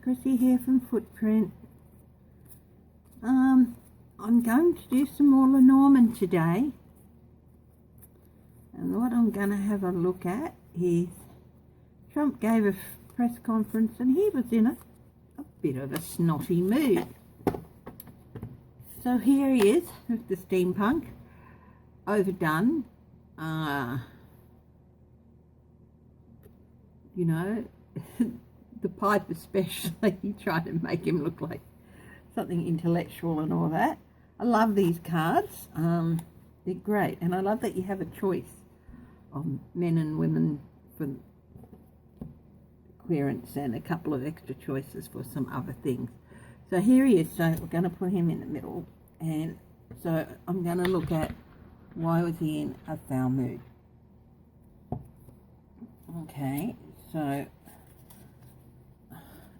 Chrissy here from Footprint. I'm going to do some more Lenormand today, and what I'm going to have a look at is Trump gave a press conference and he was in a bit of a snotty mood. So here he is with the steampunk, overdone, you know, the pipe especially, trying to make him look like something intellectual and all that. I love these cards. They're great, and I love that you have a choice of men and women for clearance and a couple of extra choices for some other things. So here he is. So we're going to put him in the middle, and so I'm going to look at why was he in a foul mood. Okay, so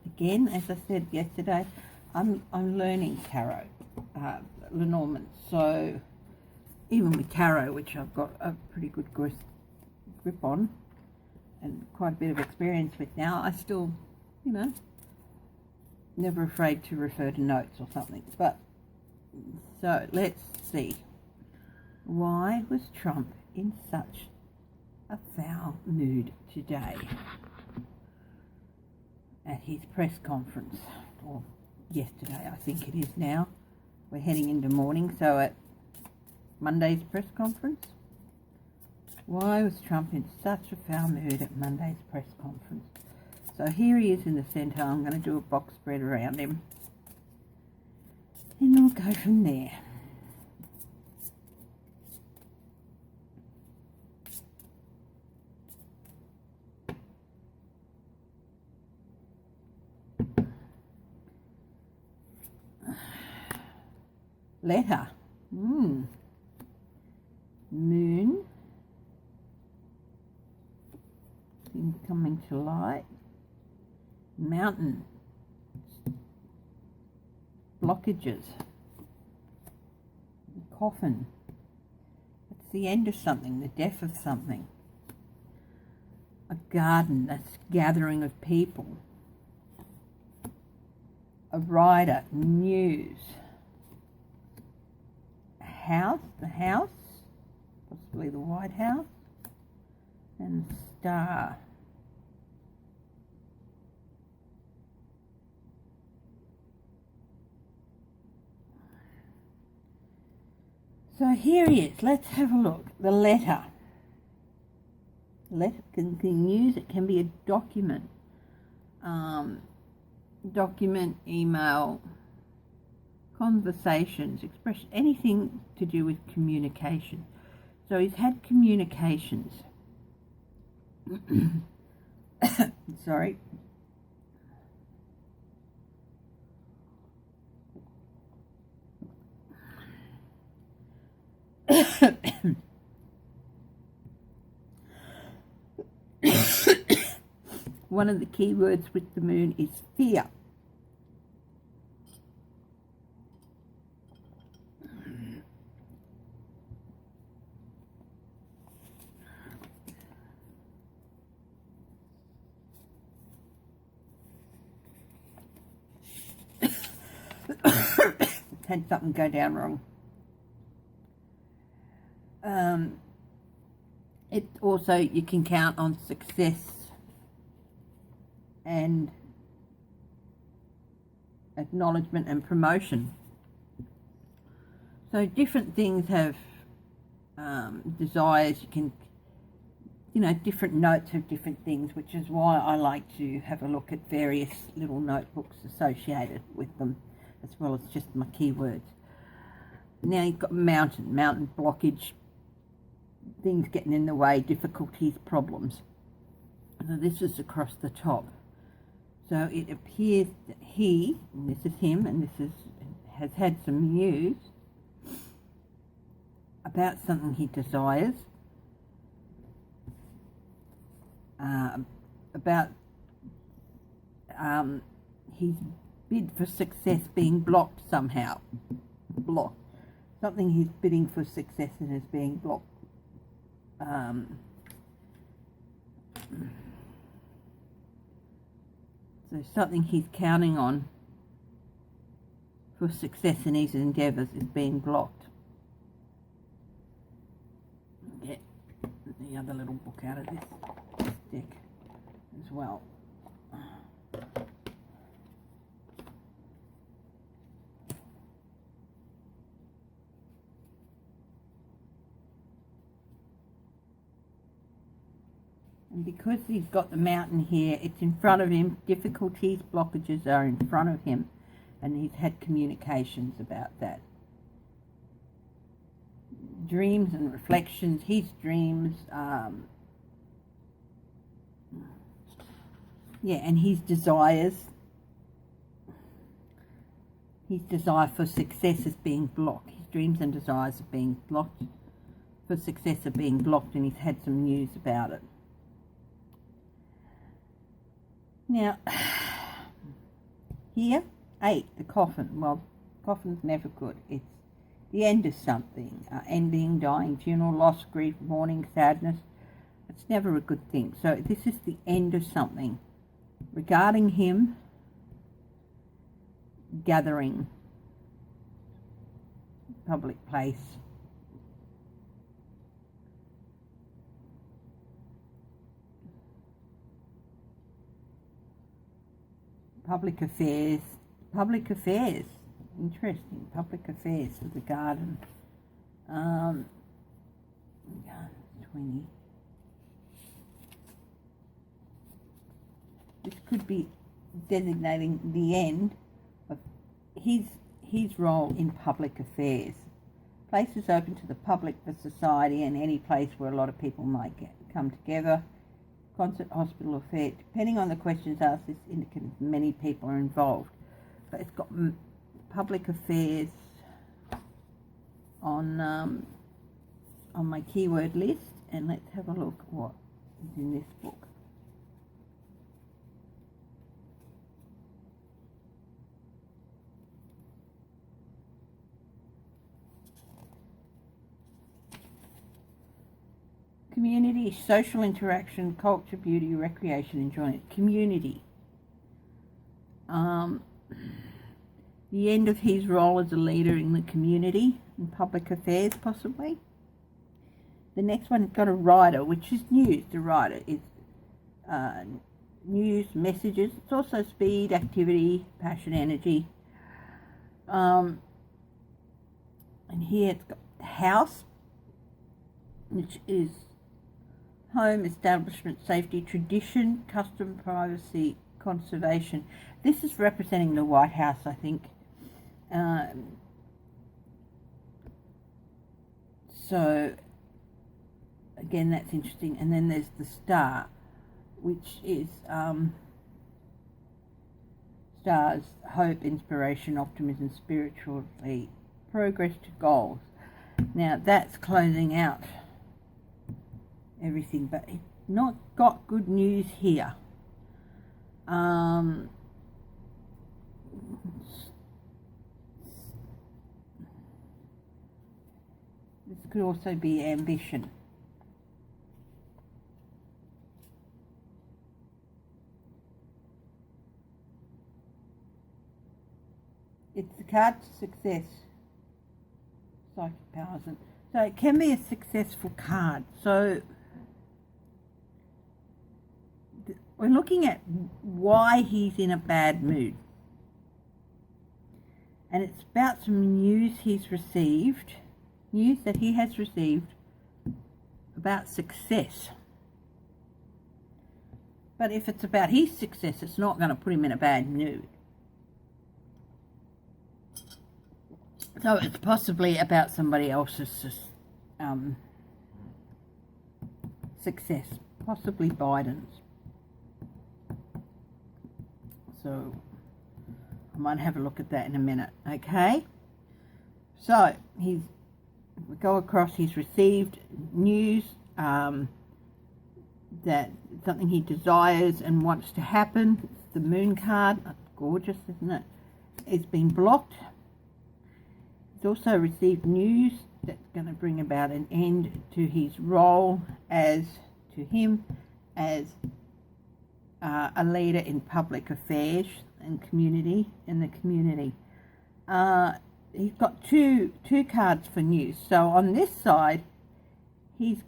again, as I said yesterday, I'm learning tarot, Lenormand. So even with tarot, which I've got a pretty good grip on and quite a bit of experience with now, I still, you know, never afraid to refer to notes or something. But so let's see, why was Trump in such a foul mood today at his press conference, or yesterday I think it is now. We're heading into morning, so at Monday's press conference. Why was Trump in such a foul mood at Monday's press conference? So here he is in the centre. I'm going to do a box spread around him, and we'll go from there. Letter. Moon. Things coming to light. Mountain. Blockages. Coffin. It's the end of something, the death of something. A garden, that's gathering of people. A rider, news. House, the house, possibly the White House, and star. So here he is. Let's have a look. The letter. Letter can be news. It can be a document, email, conversations, expression, anything to do with communication. So he's had communications. Sorry. One of the key words with the moon is fear. Had something go down wrong. It also, you can count on success and acknowledgement and promotion. So different things have desires. You can, you know, different notes have different things, which is why I like to have a look at various little notebooks associated with them, as well as just my keywords. Now you've got mountain blockage, things getting in the way, difficulties, problems. So this is across the top. So it appears that he, and this is him, and this has had some news about something he desires, about his bid for success being blocked somehow. Blocked. Something he's bidding for success in is being blocked. So something he's counting on for success in his endeavours is being blocked. Get the other little book out of this deck as well. And because he's got the mountain here, it's in front of him. Difficulties, blockages are in front of him. And he's had communications about that. Dreams and reflections, his dreams. And his desires. His desire for success is being blocked. His dreams and desires are being blocked. For success are being blocked, and he's had some news about it. Now, here, 8, the coffin. Well, coffin's never good. It's the end of something. Ending, dying, funeral, loss, grief, mourning, sadness. It's never a good thing. So this is the end of something. Regarding him, gathering, public place. Public affairs, interesting, public affairs for the garden. 20. This could be designating the end of his role in public affairs. Places open to the public, for society, and any place where a lot of people might come together. Concert, hospital, affair. Depending on the questions asked, this indicates many people are involved. But it's got public affairs on my keyword list, and let's have a look at what is in this book. Community, social interaction, culture, beauty, recreation, enjoyment. Community. The end of his role as a leader in the community, in public affairs possibly. The next one has got a rider, which is news. The rider is news, messages. It's also speed, activity, passion, energy. And here it's got house, which is home, establishment, safety, tradition, custom, privacy, conservation. This is representing the White House, I think. So, again, that's interesting. And then there's the star, which is stars, hope, inspiration, optimism, spirituality, progress to goals. Now, that's closing out everything, but it's not got good news here. This could also be ambition. It's the card to success. Psychic powers. So it can be a successful card. So we're looking at why he's in a bad mood. And it's about some news he's received, news that he has received about success. But if it's about his success, it's not going to put him in a bad mood. So it's possibly about somebody else's success, possibly Biden's. So I might have a look at that in a minute, okay? So we go across, he's received news that something he desires and wants to happen. It's the moon card. That's gorgeous, isn't it? It's been blocked. He's also received news that's going to bring about an end to his role as a leader in public affairs and community in the community. He's got two cards for news. So on this side, he's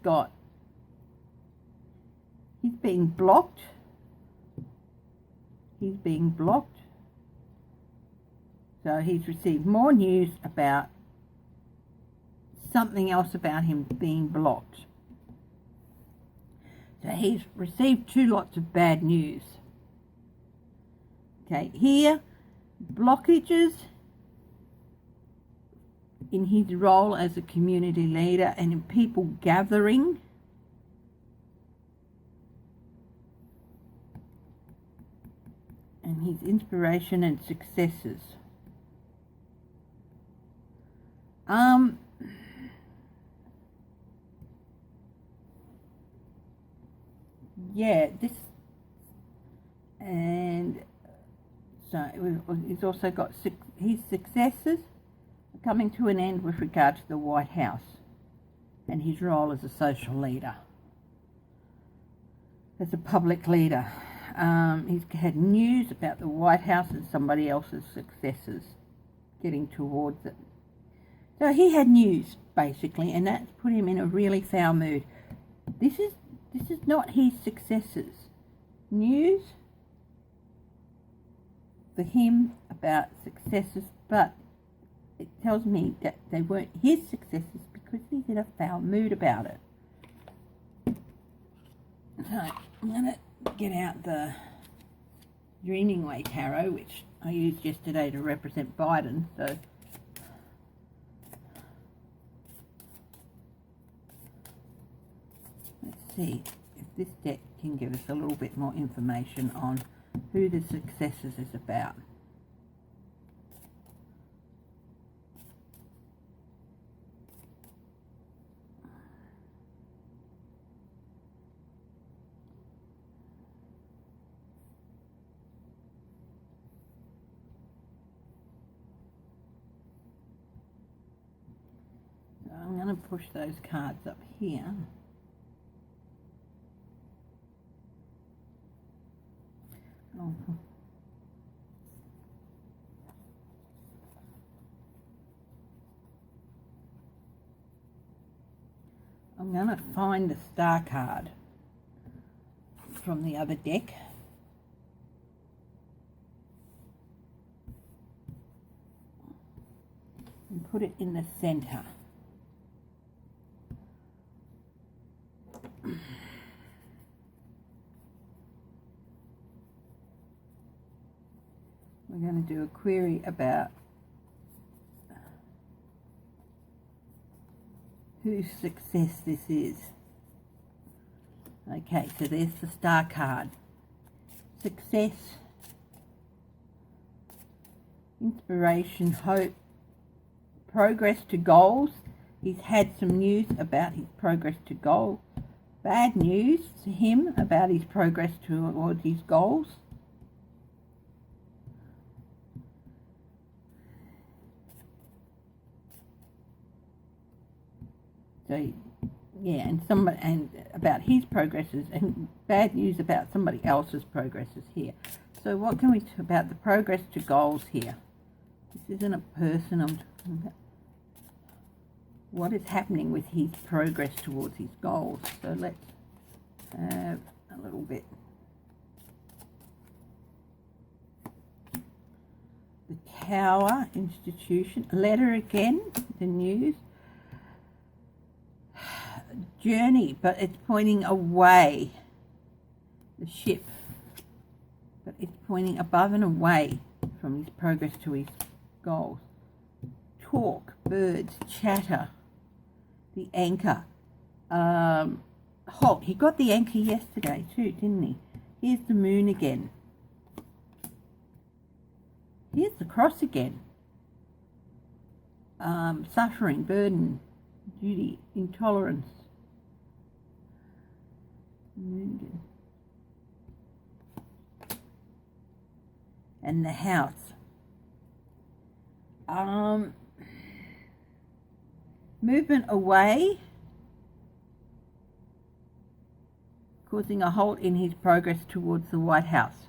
being blocked. He's being blocked. So he's received more news about something else about him being blocked. So he's received two lots of bad news. Okay, here, blockages in his role as a community leader and in people gathering. And his inspiration and successes. Yeah, this, and so he's also got his successes are coming to an end with regard to the White House and his role as a social leader, as a public leader. He's had news about the White House and somebody else's successes getting towards it. So he had news, basically, and that's put him in a really foul mood. This is not his successes. News for him about successes, but it tells me that they weren't his successes because he's in a foul mood about it. So I'm going to get out the Dreaming Way Tarot, which I used yesterday to represent Biden. So let's see if this deck can give us a little bit more information on who the successes is about. So I'm going to push those cards up here. Oh. I'm going to find the star card from the other deck. And put it in the center. We're going to do a query about whose success this is. Okay, so there's the star card. Success, inspiration, hope, progress to goals. He's had some news about his progress to goals. Bad news to him about his progress towards his goals. So, yeah, and about his progresses, and bad news about somebody else's progresses here. So what can we talk about the progress to goals here? This isn't a person I'm talking about. What is happening with his progress towards his goals? So let's have a little bit. The Tower, institution, letter again, the news. Journey, but it's pointing away. The ship, but it's pointing above and away from his progress to his goals. Talk, birds, chatter, the anchor. Halt, he got the anchor yesterday too, didn't he? Here's the moon again. Here's the cross again. Suffering, burden, duty, intolerance. And the house. Movement away. causing a halt in his progress towards the White House.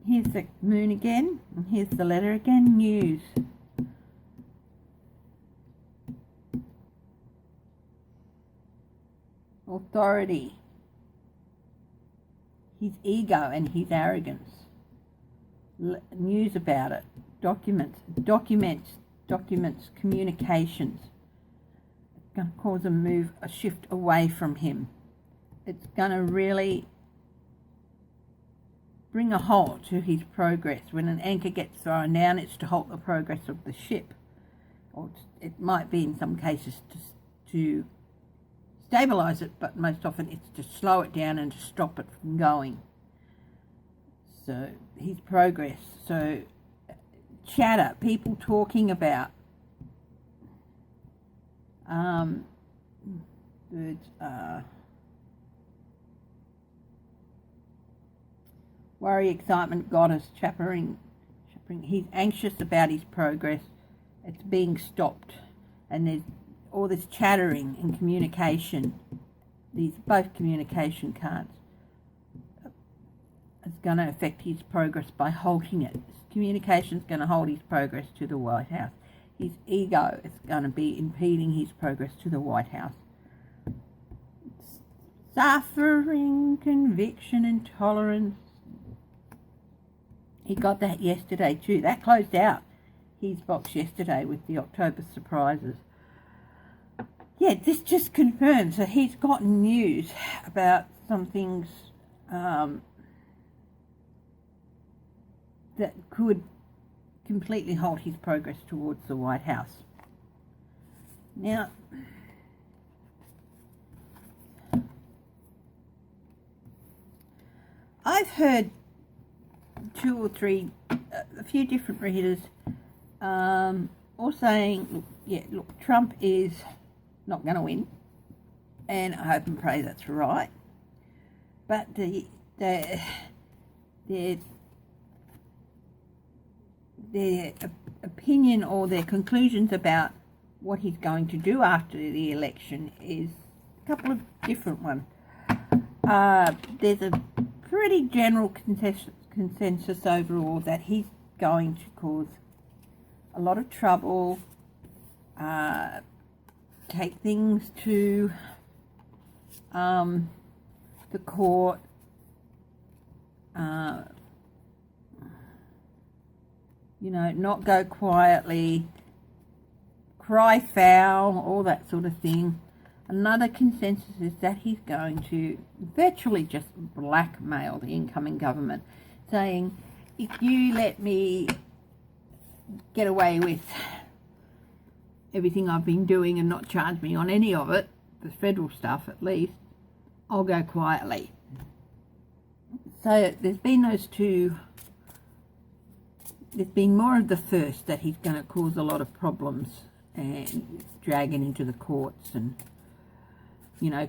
Here's the moon again, and here's the letter again, news. Authority. His ego and his arrogance. News about it. Documents, communications. It's going to cause a shift away from him. It's going to really bring a halt to his progress. When an anchor gets thrown down, it's to halt the progress of the ship. Or it might be in some cases to stabilise it, but most often it's to slow it down and to stop it from going. So his progress. So chatter, people talking about words are worry, excitement, goddess, chattering. He's anxious about his progress. It's being stopped, and there's all this chattering and communication. These both communication cards. It's going to affect his progress by halting it. Communication is going to hold his progress to the White House. His ego is going to be impeding his progress to the White House. Suffering, conviction, intolerance. He got that yesterday too. That closed out his box yesterday with the October surprises. Yeah, this just confirms that he's gotten news about some things that could completely halt his progress towards the White House. Now, I've heard two or three, a few different readers all saying, look, Trump is not going to win, and I hope and pray that's right. But their opinion or their conclusions about what he's going to do after the election is a couple of different ones. There's a pretty general consensus overall that he's going to cause a lot of trouble, take things to the court, not go quietly, cry foul, all that sort of thing. Another consensus is that he's going to virtually just blackmail the incoming government, saying, if you let me get away with everything I've been doing and not charge me on any of it, the federal stuff at least, I'll go quietly. So there's been those two. There's been more of the first, that he's going to cause a lot of problems and drag it into the courts and,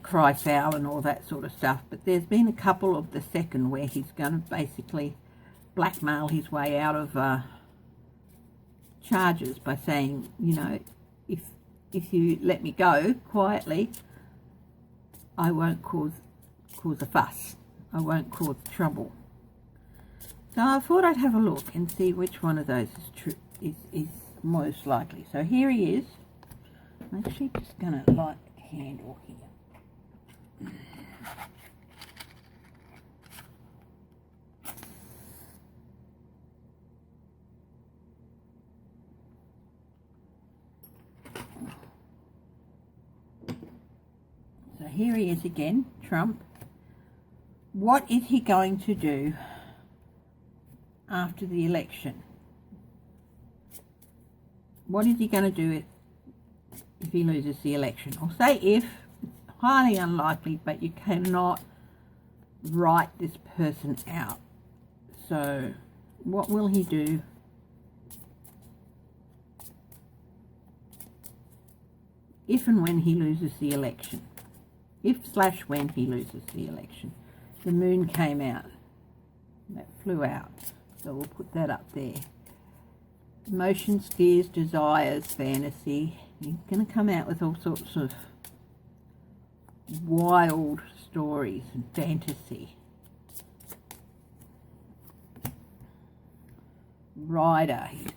cry foul and all that sort of stuff. But there's been a couple of the second where he's going to basically blackmail his way out of charges by saying, if you let me go quietly, I won't cause a fuss. I won't cause trouble. So I thought I'd have a look and see which one of those is most likely. So here he is. I'm actually just going to light a candle here. So here he is again, Trump. What is he going to do after the election? What is he going to do if he loses the election? Or say if, it's highly unlikely, but you cannot write this person out. So what will he do if and when he loses the election? If/when he loses the election. The moon came out. That flew out. So we'll put that up there. Emotions, fears, desires, fantasy. He's going to come out with all sorts of wild stories and fantasy. Rider. He's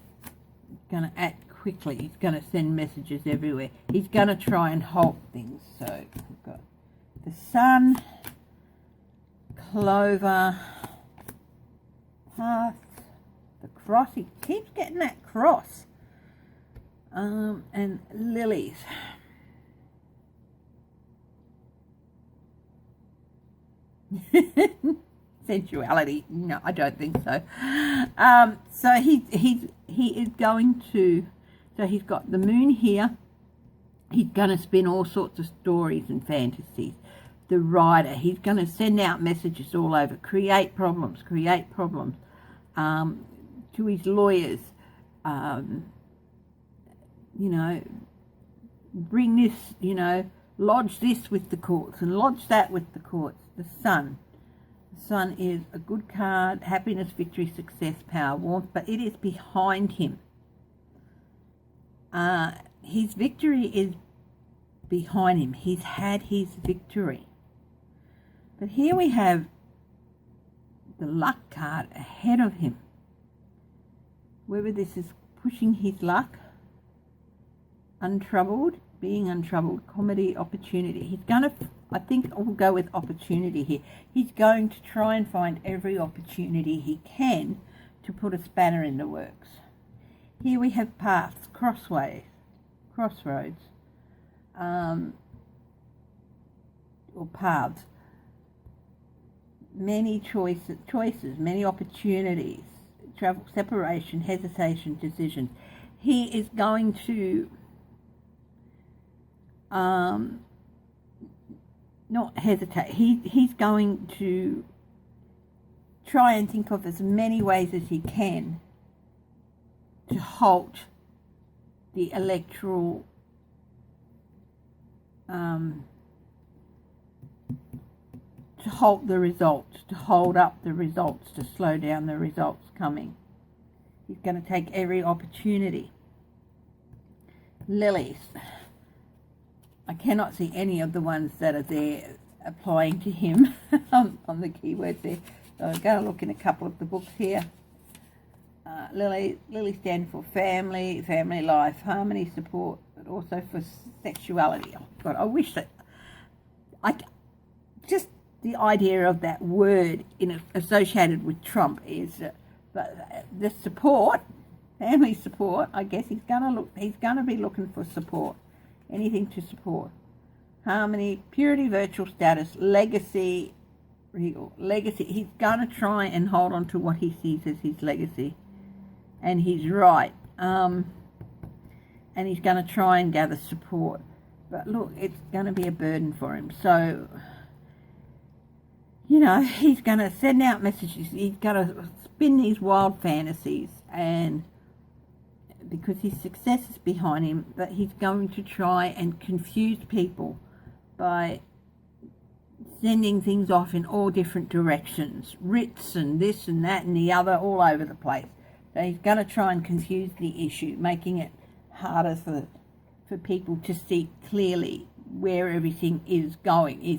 going to act quickly. He's going to send messages everywhere. He's going to try and halt things. So we've got the Sun, Clover, Path, the Cross. He keeps getting that cross. And Lilies. Sensuality. No, I don't think so. So he is going to. So he's got the Moon here. He's going to spin all sorts of stories and fantasies. The Rider. He's going to send out messages all over. Create problems. To his lawyers. You know, bring this. You know, lodge this with the courts and lodge that with the courts. The Sun. The Sun is a good card. Happiness, victory, success, power, warmth. But it is behind him. His victory is behind him. He's had his victory. But here we have the Luck card ahead of him. Whether this is pushing his luck, untroubled, being untroubled, comedy, opportunity. He's going to, I think we'll go with opportunity here. He's going to try and find every opportunity he can to put a spanner in the works. Here we have paths, crossroads, or paths. Many choices, many opportunities, travel, separation, hesitation, decisions. He is going to not hesitate. He's going to try and think of as many ways as he can to halt the electoral to halt the results, to hold up the results, to slow down the results coming. He's going to take every opportunity. Lilies. I cannot see any of the ones that are there applying to him on the keywords there. So I'm going to look in a couple of the books here. Lily stands for family life, harmony, support, but also for sexuality. Oh God, I wish that just the idea of that word associated with Trump is, but the support, family support. I guess he's going to be looking for support, anything to support, harmony, purity, virtual status, legacy, regal legacy. He's going to try and hold on to what he sees as his legacy. And he's right. And he's going to try and gather support. But look, it's going to be a burden for him. So, you know, he's going to send out messages. He's going to spin these wild fantasies. And because his success is behind him, but he's going to try and confuse people by sending things off in all different directions. Writs and this and that and the other all over the place. So he's going to try and confuse the issue, making it harder for people to see clearly where everything is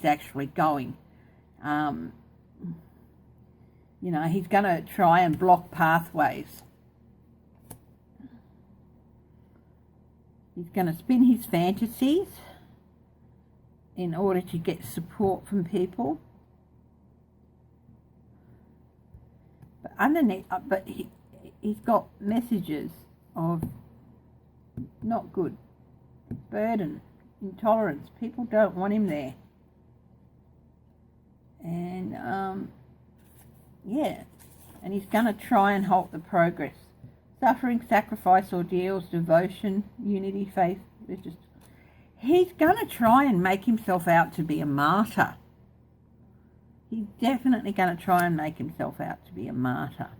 actually going. You know, he's going to try and block pathways. He's going to spin his fantasies in order to get support from people. But underneath, he's got messages of not good, burden, intolerance. People don't want him there. And, yeah. And he's going to try and halt the progress. Suffering, sacrifice, ordeals, devotion, unity, faith. He's going to try and make himself out to be a martyr. He's definitely going to try and make himself out to be a martyr.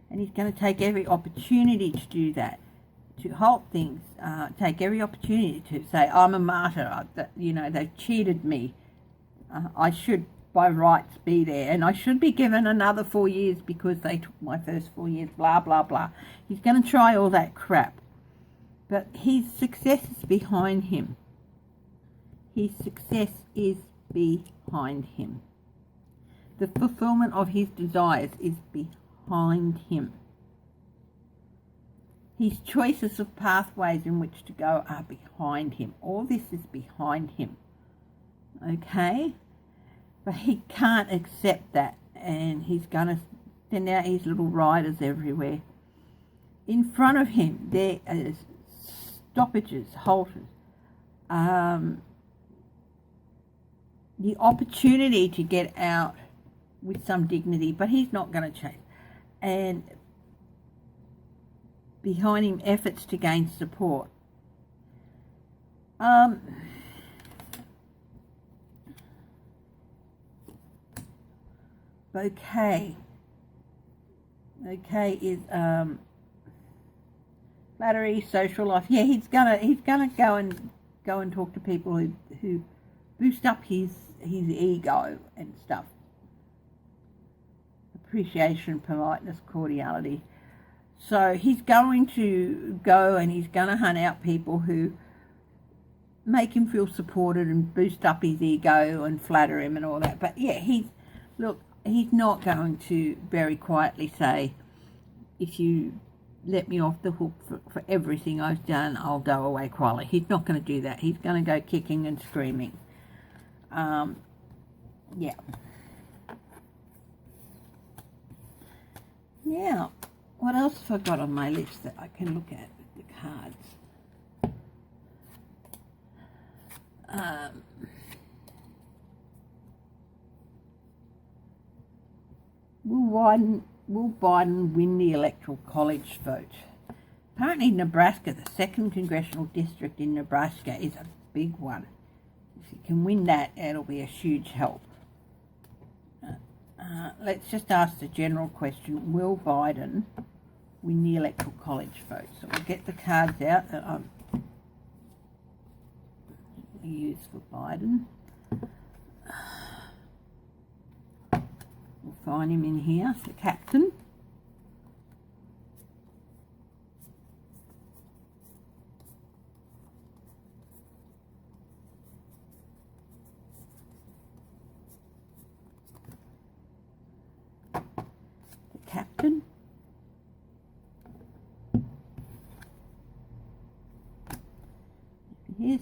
And he's going to take every opportunity to do that, to halt things, take every opportunity to say, I'm a martyr, you know, they've cheated me, I should by rights be there, and I should be given another 4 years because they took my first 4 years, blah, blah, blah. He's going to try all that crap. But his success is behind him. His success is behind him. The fulfillment of his desires is behind him. His choices of pathways in which to go are behind him. All this is behind him. Okay? But he can't accept that, and he's going to send out his little riders everywhere. In front of him, there is stoppages, halters, the opportunity to get out with some dignity, but he's not going to change. And behind him, efforts to gain support. Okay is flattery, social life. Yeah, he's gonna go and talk to people who boost up his ego and stuff. Appreciation, politeness, cordiality. So he's going to go and he's going to hunt out people who make him feel supported and boost up his ego and flatter him and all that. But yeah, he's not going to very quietly say, if you let me off the hook for everything I've done, I'll go away quietly. He's not going to do that. He's going to go kicking and screaming. Yeah. Now, what else have I got on my list that I can look at with the cards? Will Biden win the Electoral College vote? Apparently Nebraska, the 2nd Congressional District in Nebraska, is a big one. If you can win that, it'll be a huge help. Let's just ask the general question, will Biden win the Electoral College vote? So we'll get the cards out that I'm going to use for Biden. We'll find him in here, the captain. Captain. Yes,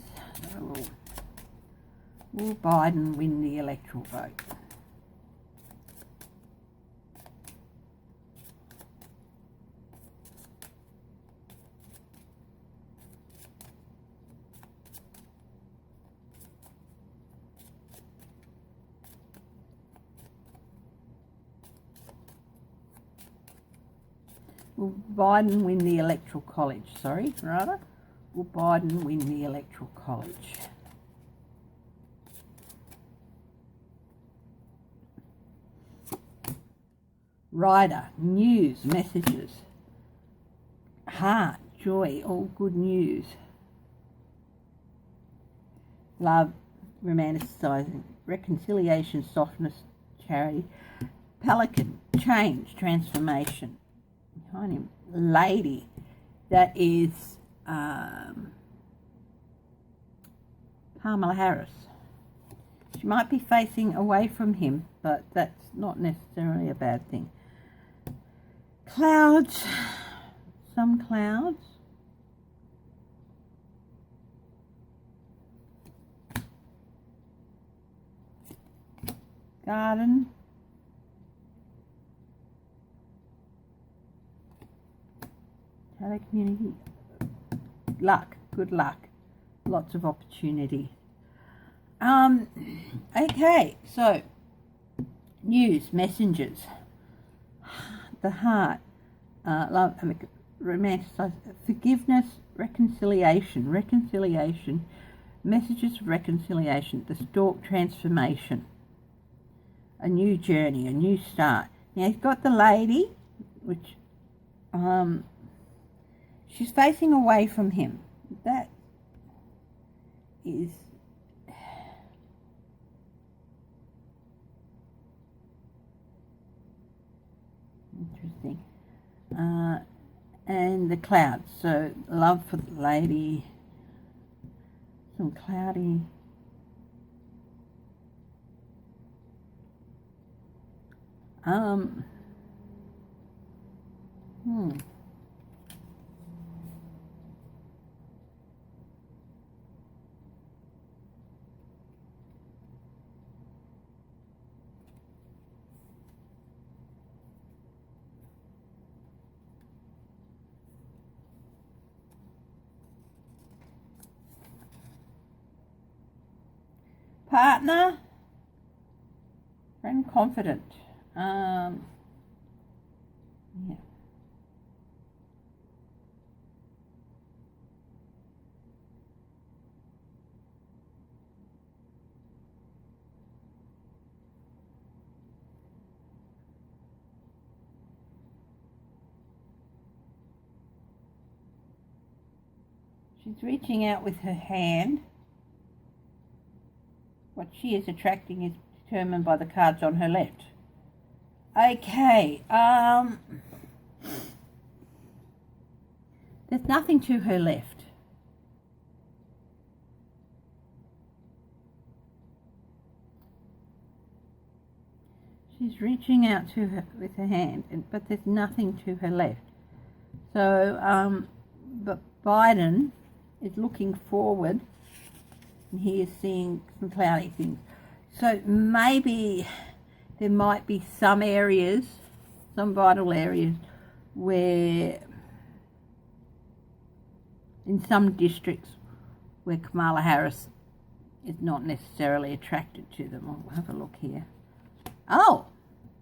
will Biden win the electoral vote? Will Biden win the Electoral College? Will Biden win the Electoral College? Rider, news, messages, heart, joy, all good news. Love, romanticizing, reconciliation, softness, charity. Pelican, change, transformation. Behind him, lady, that is Kamala Harris. She might be facing away from him, but that's not necessarily a bad thing. Clouds, some clouds. Garden. Community. Luck, good luck, lots of opportunity. Okay, so news, messengers, the heart, love, romanticize, forgiveness, reconciliation, messages of reconciliation, the stalk, transformation, a new journey, a new start. Now he's got the lady, which she's facing away from him. That is and the clouds. So love for the lady, some cloudy. Partner, friend, confident. Yeah. She's reaching out with her hand. What she is attracting is determined by the cards on her left. Okay, there's nothing to her left. She's reaching out to her with her hand, but there's nothing to her left. So, but Biden is looking forward, and he is seeing some cloudy things. So maybe there might be some areas, some vital areas, where in some districts where Kamala Harris is not necessarily attracted to them. I'll have a look here. Oh,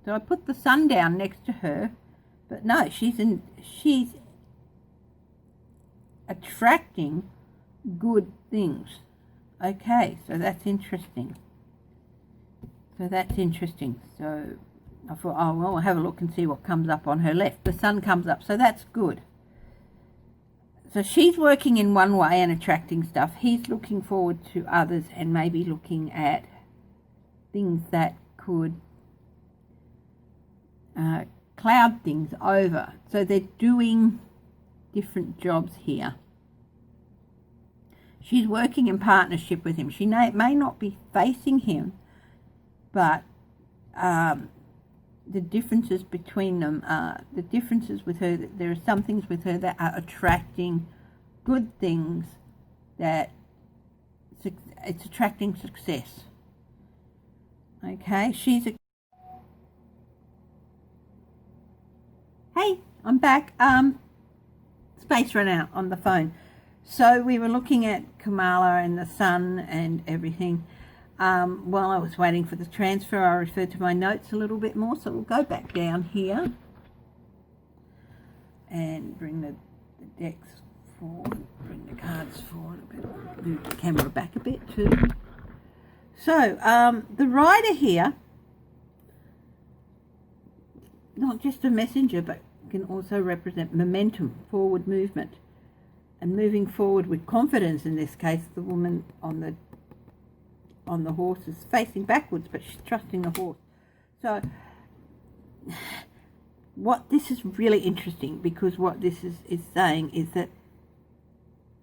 so I put the sun down next to her, but no, she's attracting good things. Okay, so that's interesting. So I thought, oh, well, I'll have a look and see what comes up on her left. The sun comes up, so that's good. So she's working in one way and attracting stuff. He's looking forward to others and maybe looking at things that could cloud things over. So they're doing different jobs here. She's working in partnership with him. She may not be facing him, but the differences between them are the differences with her. There are some things with her that are attracting good things, that it's attracting success. Okay, Hey, I'm back. Space ran out on the phone. So we were looking at Kamala and the sun and everything. While I was waiting for the transfer, I referred to my notes a little bit more. So we'll go back down here and bring the decks forward, bring the cards forward a bit, move the camera back a bit too. So the rider here, not just a messenger, but can also represent momentum, forward movement, and moving forward with confidence. In this case, the woman on the horse is facing backwards, but she's trusting the horse. So this is really interesting, because what this is saying is that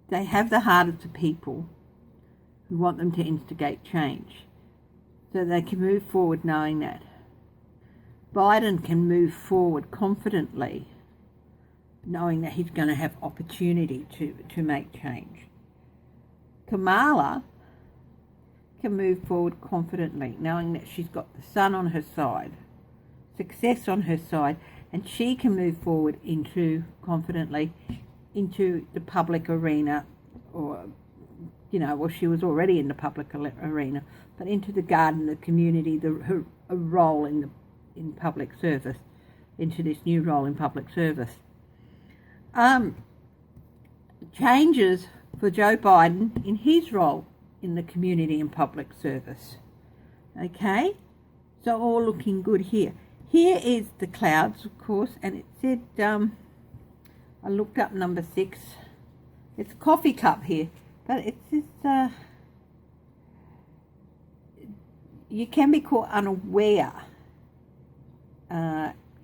they have the heart of the people who want them to instigate change. So they can move forward knowing that. Biden can move forward confidently, knowing that he's going to have opportunity to make change. Kamala can move forward confidently, knowing that she's got the sun on her side, success on her side, and she can move forward confidently into the public arena, or, well, she was already in the public arena, but into the garden, the community, her role in public service, into this new role in public service. Changes for Joe Biden in his role in the community and public service. Okay, so all looking good here. Here is the clouds, of course, and it said, I looked up number 6. It's a coffee cup here, but it says you can be caught unaware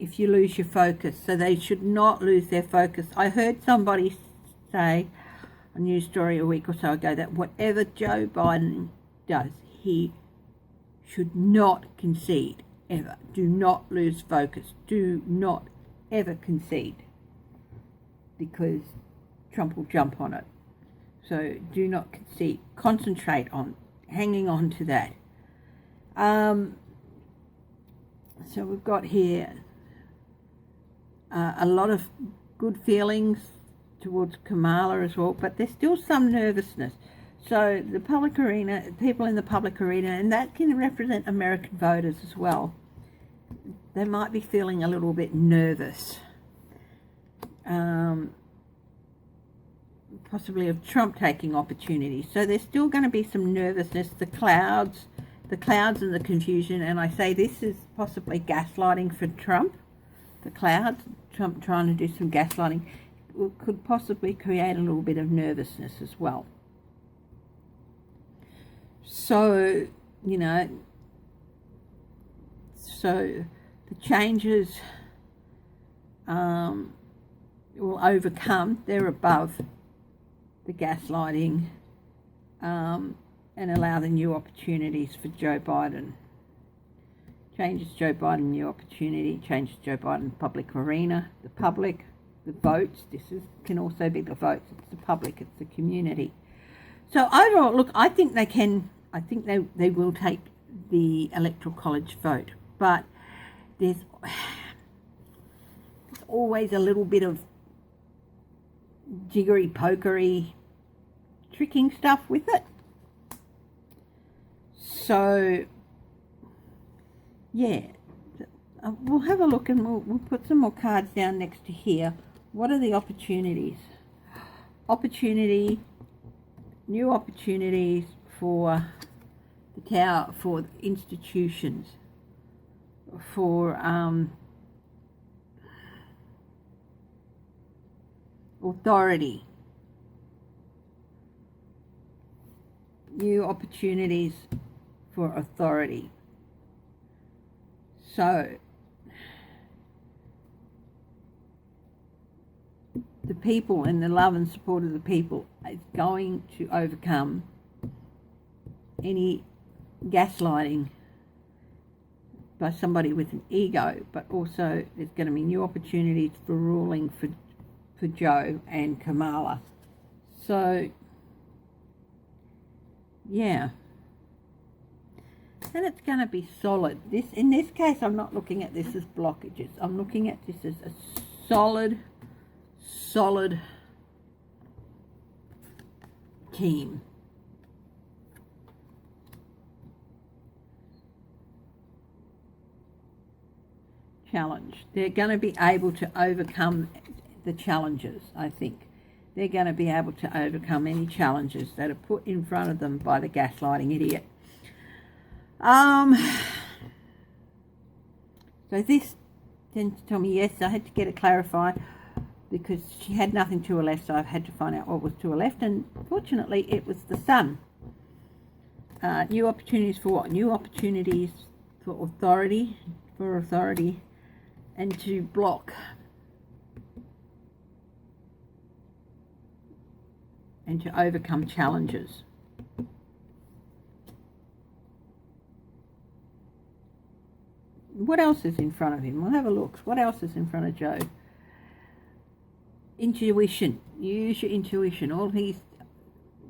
if you lose your focus. So they should not lose their focus. I heard somebody say, a news story a week or so ago, that whatever Joe Biden does, he should not concede, ever. Do not lose focus. Do not ever concede, because Trump will jump on it. So do not concede. Concentrate on hanging on to that. So we've got here a lot of good feelings towards Kamala as well, but there's still some nervousness. So the public arena, people in the public arena, and that can represent American voters as well, they might be feeling a little bit nervous, possibly of Trump taking opportunities. So there's still going to be some nervousness, the clouds and the confusion, and I say this is possibly gaslighting for Trump. The clouds, Trump trying to do some gaslighting, could possibly create a little bit of nervousness as well. So, you know, so the changes will overcome, they're above the gaslighting, and allow the new opportunities for Joe Biden. Changes Joe Biden new opportunity, changes Joe Biden public arena, the public, the votes. Can also be the votes. It's the public, it's the community. So overall, look, I think they will take the Electoral College vote, but there's always a little bit of jiggery pokery tricking stuff with it. So yeah, we'll have a look, and we'll put some more cards down next to here. What are the opportunities? New opportunities for the tower, for institutions, for authority. New opportunities for authority. So the people and the love and support of the people is going to overcome any gaslighting by somebody with an ego, but also there's going to be new opportunities for ruling for Joe and Kamala. So yeah, and it's going to be solid. In this case, I'm not looking at this as blockages. I'm looking at this as a solid team. Challenge. They're going to be able to overcome the challenges, I think. They're going to be able to overcome any challenges that are put in front of them by the gaslighting idiot. So this tends to tell me, yes, I had to get it clarified because she had nothing to her left, so I've had to find out what was to her left, and fortunately it was the sun. New opportunities for what? New opportunities for authority, and to block and to overcome challenges. What else is in front of him? We'll have a look. What else is in front of Joe? Intuition. Use your intuition.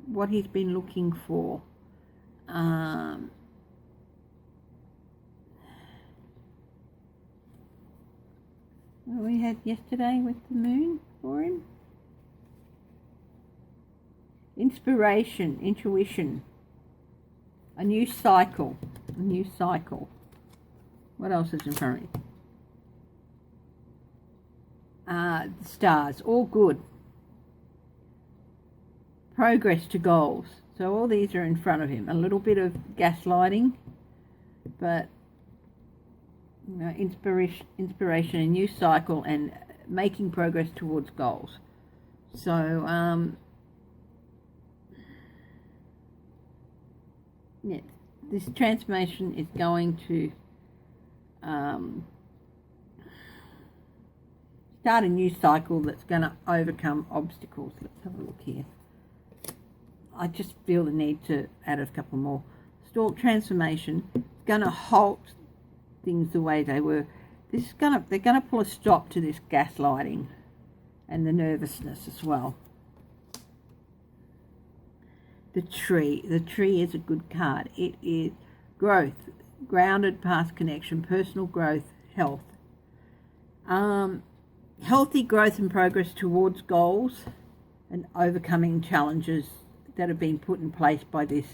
What he's been looking for. What we had yesterday with the moon for him. Inspiration, intuition. A new cycle. What else is in front of me? The stars, all good. Progress to goals. So all these are in front of him. A little bit of gaslighting, but you know, inspiration, a new cycle, and making progress towards goals. So yeah, this transformation is going to start a new cycle that's going to overcome obstacles. Let's have a look here. I just feel the need to add a couple more. Stalled transformation. It's going to halt things the way they were. They're going to pull a stop to this gaslighting and the nervousness as well. The tree is a good card. It is growth, grounded past connection, personal growth, health. Healthy growth and progress towards goals and overcoming challenges that have been put in place by this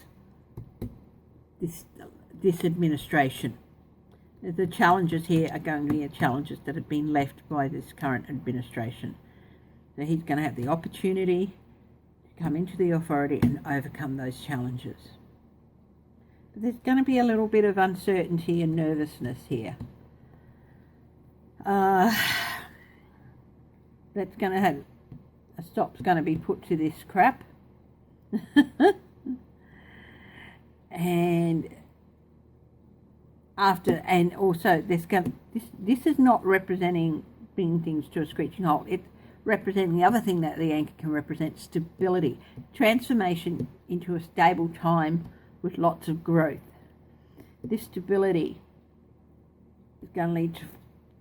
administration. The challenges here are going to be challenges that have been left by this current administration. So he's going to have the opportunity come into the authority and overcome those challenges. But there's going to be a little bit of uncertainty and nervousness here. That's going to have a stop's going to be put to this crap. and also this is not representing bringing things to a screeching halt. It's representing the other thing that the anchor can represent: stability, transformation into a stable time with lots of growth. This stability is going to lead to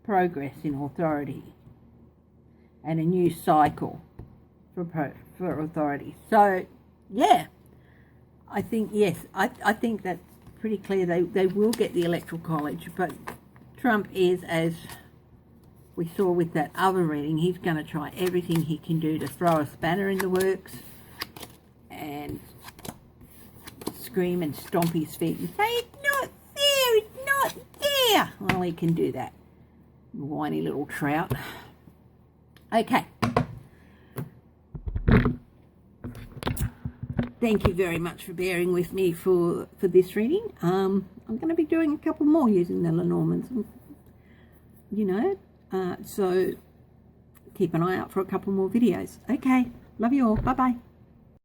progress in authority and a new cycle for authority. So yeah, I think I think that's pretty clear. They will get the Electoral College, but Trump is, as we saw with that other reading, he's going to try everything he can do to throw a spanner in the works and scream and stomp his feet and say, "It's not there, it's not there." Well, he can do that. Whiny little trout. Okay. Thank you very much for bearing with me for this reading. I'm going to be doing a couple more using the Lenormands, so keep an eye out for a couple more videos. Okay, love you all. Bye-bye.